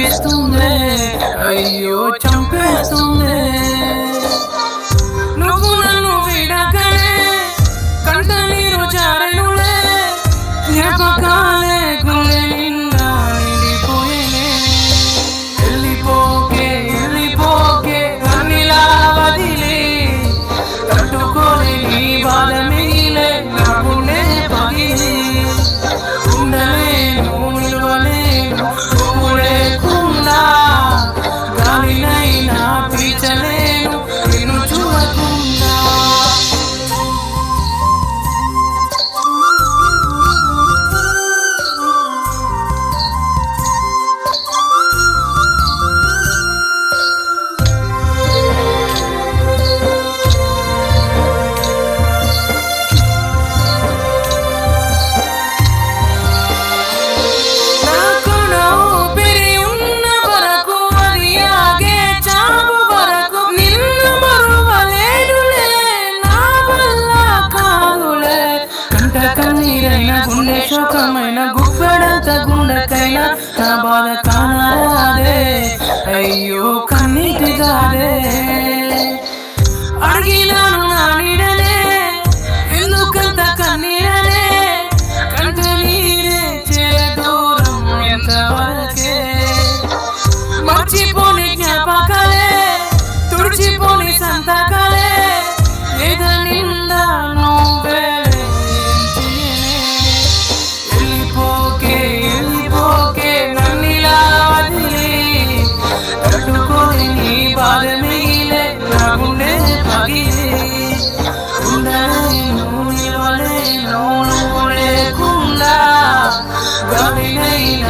కనిపిస్తుంది అయ్యో చంపేస్తుంది నువ్వు నన్ను విడకనే కంట నీరు జారెనులే జ్ఞాపకాలే గుండె నిండా నిండిపోయేనే వెళ్ళిపోకే వెళ్ళిపోకే నన్నిలా వదిలి తట్టుకోని నీ బాధ మిగిలే నా గుండె పగిలి ఉండలేను నిలవలేను నువ్వు లేకుండా గాలినైనా పీల్చలేను నిన్ను చూడకుండా కన్నీరైనా గుండె శోకమైన గుప్పెడంత గుండెకైనా నా బాధ కానాదే అయ్యో కన్నీటి కాదే అడిగినాను నా నీడనే ఎందుకంత కన్నీరనే కంట నీరే చేరే దూరం ఎంతవరకే మర్చిపోని జ్ఞాపకాలే తుడిచిపోని సంతకాలే ఏద నిండా నువ్వే బాధ మిగిలే నా గుండె పగిలే ఉండలేను నిలవలేను నువ్వు లేకుండా గాలినైనా